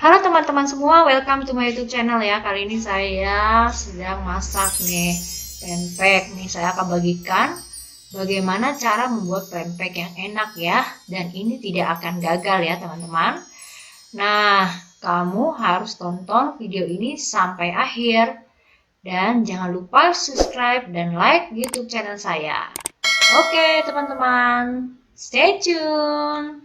Halo teman-teman semua, welcome to my YouTube channel ya. Kali ini saya sedang masak nih pempek nih. Saya akan bagikan bagaimana cara membuat pempek yang enak ya. Dan ini tidak akan gagal ya teman-teman. Nah, kamu harus tonton video ini sampai akhir. Dan jangan lupa subscribe dan like YouTube channel saya. Oke teman-teman, stay tune.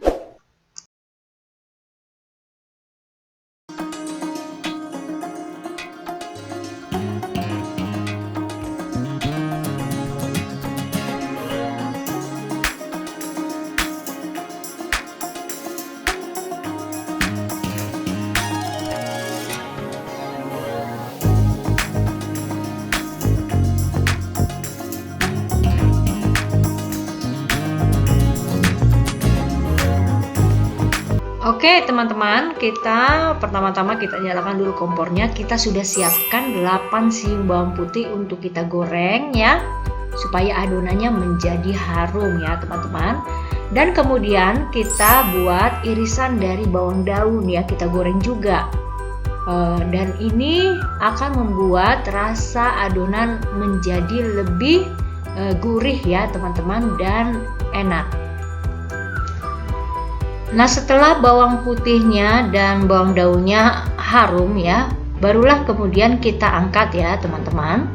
Oke teman-teman, pertama-tama kita nyalakan dulu kompornya. Kita sudah siapkan 8 siung bawang putih untuk kita goreng ya, supaya adonannya menjadi harum ya teman-teman. Dan kemudian kita buat irisan dari bawang daun ya, kita goreng juga. Dan ini akan membuat rasa adonan menjadi lebih gurih ya teman-teman, dan enak. Nah, setelah bawang putihnya dan bawang daunnya harum ya, barulah kemudian kita angkat ya teman-teman.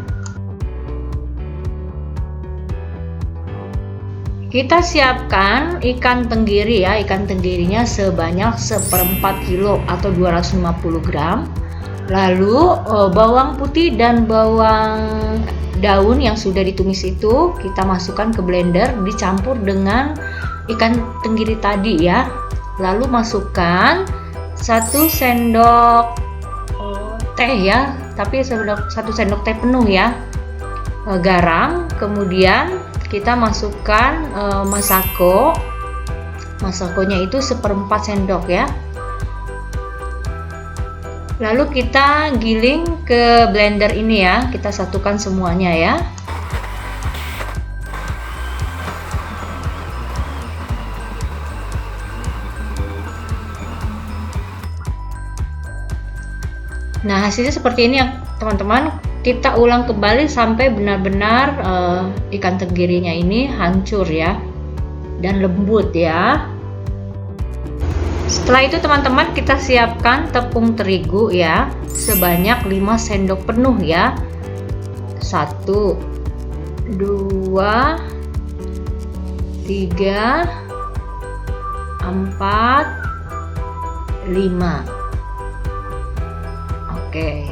Kita siapkan ikan tenggiri ya, ikan tenggirinya sebanyak 1/4 kilo atau 250 gram. Lalu bawang putih dan bawang daun yang sudah ditumis itu kita masukkan ke blender, dicampur dengan ikan tenggiri tadi ya. Lalu masukkan 1 sendok teh ya, tapi 1 sendok teh penuh ya, garam. Kemudian kita masukkan masako. Masakonya itu 1/4 sendok ya. Lalu kita giling ke blender ini ya, kita satukan semuanya ya. Nah, hasilnya seperti ini ya teman-teman. Kita ulang kembali sampai benar-benar ikan tenggirinya ini hancur ya, dan lembut ya. Setelah itu teman-teman, kita siapkan tepung terigu ya, sebanyak 5 sendok penuh ya. 1, 2, 3, 4, 5. Oke.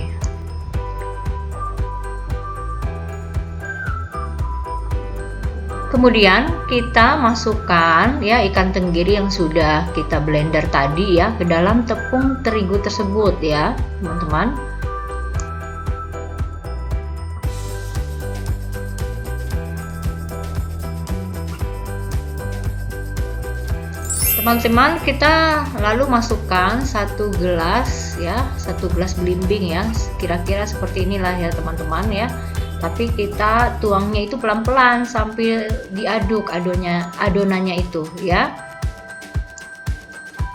Kemudian kita masukkan ya ikan tenggiri yang sudah kita blender tadi ya ke dalam tepung terigu tersebut ya, teman-teman. Teman-teman, kita lalu masukkan 1 gelas ya, 1 gelas belimbing ya, kira-kira seperti inilah ya teman-teman ya. Tapi kita tuangnya itu pelan-pelan sambil diaduk adonannya itu ya.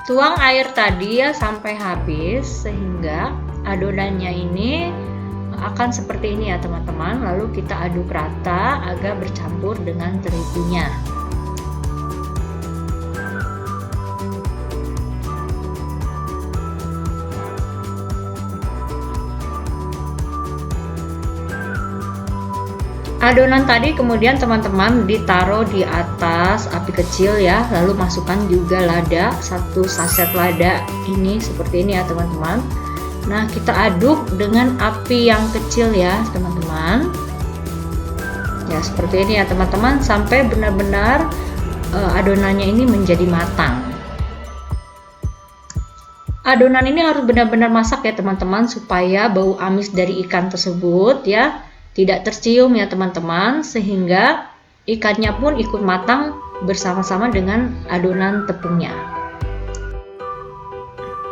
Tuang air tadi ya sampai habis, sehingga adonannya ini akan seperti ini ya teman-teman. Lalu kita aduk rata agar bercampur dengan terigunya. Adonan tadi kemudian teman-teman ditaruh di atas api kecil ya, lalu masukkan juga lada, 1 saset lada ini seperti ini ya teman-teman. Nah, kita aduk dengan api yang kecil ya teman-teman. Ya seperti ini ya teman-teman, sampai benar-benar adonannya ini menjadi matang. Adonan ini harus benar-benar masak ya teman-teman, supaya bau amis dari ikan tersebut ya tidak tercium ya teman-teman, sehingga ikannya pun ikut matang bersama-sama dengan adonan tepungnya.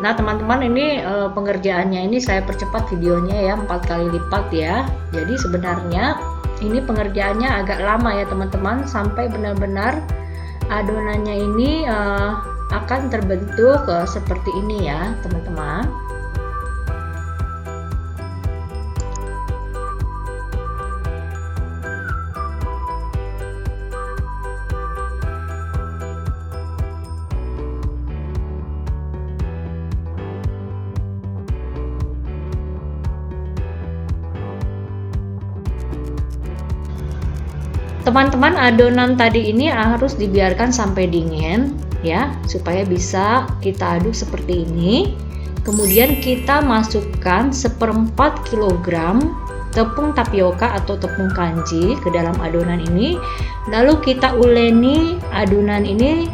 Nah teman-teman, ini pengerjaannya ini saya percepat videonya ya, 4 kali lipat ya. Jadi sebenarnya ini pengerjaannya agak lama ya teman-teman, sampai benar-benar adonannya ini akan terbentuk seperti ini ya teman-teman. Teman-teman, adonan tadi ini harus dibiarkan sampai dingin ya, supaya bisa kita aduk seperti ini. Kemudian kita masukkan 1/4 kilogram tepung tapioka atau tepung kanji ke dalam adonan ini. Lalu kita uleni adonan ini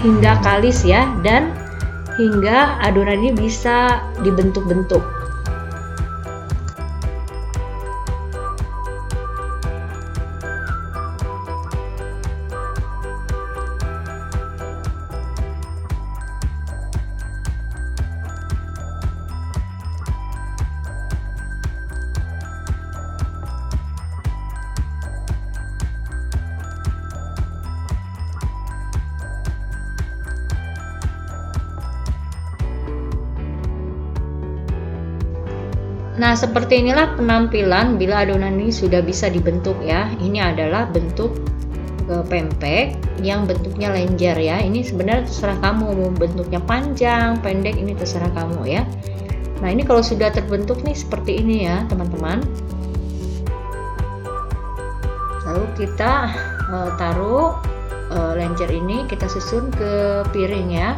hingga kalis ya, dan hingga adonan ini bisa dibentuk-bentuk. Nah, seperti inilah penampilan bila adonan ini sudah bisa dibentuk ya. Ini adalah bentuk pempek yang bentuknya lenjer ya. Ini sebenarnya terserah kamu mau bentuknya panjang, pendek, ini terserah kamu ya. Nah, ini kalau sudah terbentuk nih seperti ini ya, teman-teman. Lalu kita taruh lenjer ini, kita susun ke piring ya.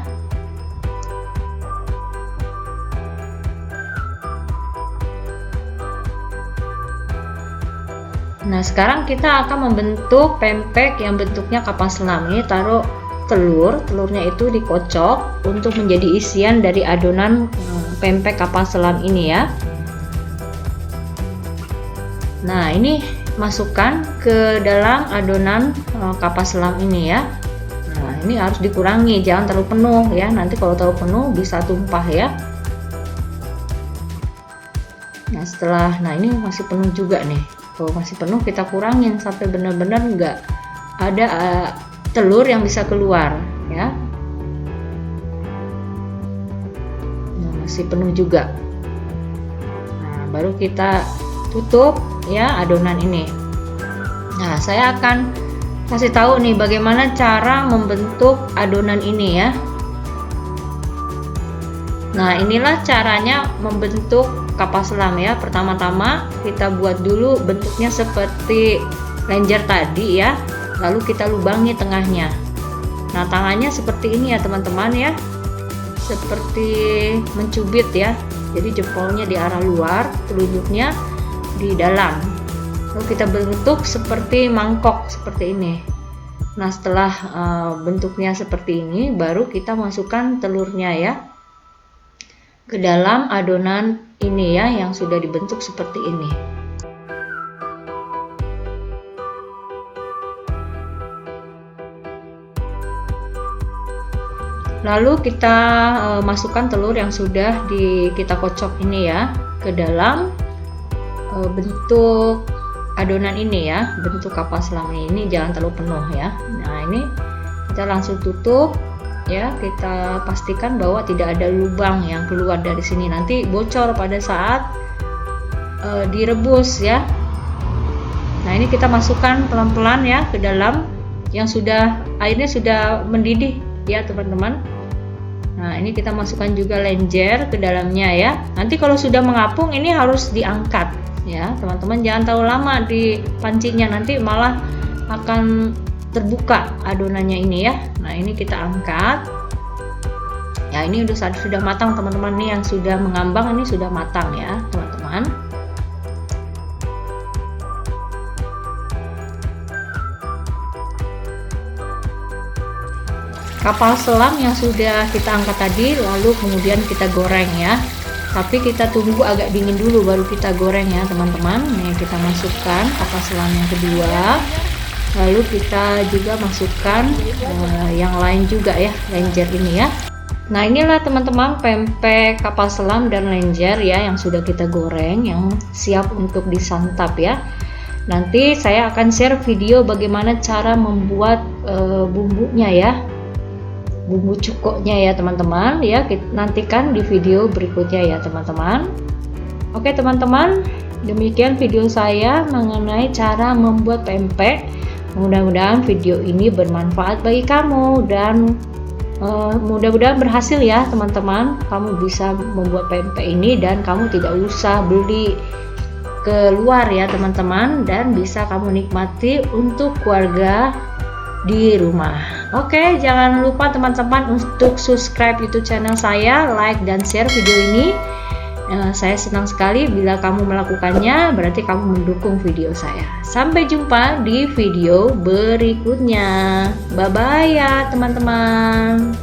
Nah, sekarang kita akan membentuk pempek yang bentuknya kapal selam. Ini taruh telurnya itu dikocok untuk menjadi isian dari adonan pempek kapal selam ini ya. Nah, ini masukkan ke dalam adonan kapal selam ini ya. Nah, ini harus dikurangi, jangan terlalu penuh ya. Nanti kalau terlalu penuh bisa tumpah ya. Nah, ini masih penuh juga nih. Kalau masih penuh kita kurangin sampai benar-benar nggak ada telur yang bisa keluar ya. Nah, masih penuh juga. Nah, baru kita tutup ya adonan ini. Nah, saya akan kasih tahu nih bagaimana cara membentuk adonan ini ya. Nah, inilah caranya membentuk kapal selam ya. Pertama-tama kita buat dulu bentuknya seperti lenjer tadi ya, lalu kita lubangi tengahnya. Nah, tangannya seperti ini ya teman-teman ya, seperti mencubit ya, jadi jempolnya di arah luar, telunjuknya di dalam. Lalu kita bentuk seperti mangkok seperti ini. Nah, setelah bentuknya seperti ini, baru kita masukkan telurnya ya ke dalam adonan ini ya, yang sudah dibentuk seperti ini. Lalu kita masukkan telur yang sudah kita kocok ini ya ke dalam bentuk adonan ini ya, bentuk kapal selam ini jangan terlalu penuh ya. Nah, ini kita langsung tutup ya, kita pastikan bahwa tidak ada lubang yang keluar dari sini, nanti bocor pada saat direbus ya. Nah, ini kita masukkan pelan-pelan ya ke dalam yang sudah airnya sudah mendidih ya teman-teman. Nah, ini kita masukkan juga lenjer ke dalamnya ya. Nanti kalau sudah mengapung ini harus diangkat ya teman-teman, jangan terlalu lama di pancinya, nanti malah akan terbuka adonannya ini ya. Nah, ini kita angkat ya, ini sudah matang teman-teman. Nih yang sudah mengambang ini sudah matang ya teman-teman. Kapal selam yang sudah kita angkat tadi lalu kemudian kita goreng ya, tapi kita tunggu agak dingin dulu baru kita goreng ya teman-teman. Nih kita masukkan kapal selam yang kedua, lalu kita juga masukkan yang lain juga ya, lenjer ini ya. Nah, inilah teman-teman pempek kapal selam dan lenjer ya yang sudah kita goreng, yang siap untuk disantap ya. Nanti saya akan share video bagaimana cara membuat bumbunya ya. bumbu cukoknya ya teman-teman ya. Nantikan di video berikutnya ya teman-teman. Oke teman-teman, demikian video saya mengenai cara membuat pempek. Mudah-mudahan video ini bermanfaat bagi kamu dan mudah-mudahan berhasil ya teman-teman. Kamu bisa membuat pempek ini dan kamu tidak usah beli keluar ya teman-teman, dan bisa kamu nikmati untuk keluarga di rumah. Oke, jangan lupa teman-teman untuk subscribe YouTube channel saya, like dan share video ini. Saya senang sekali bila kamu melakukannya, berarti kamu mendukung video saya. Sampai jumpa di video berikutnya. Bye bye ya teman-teman.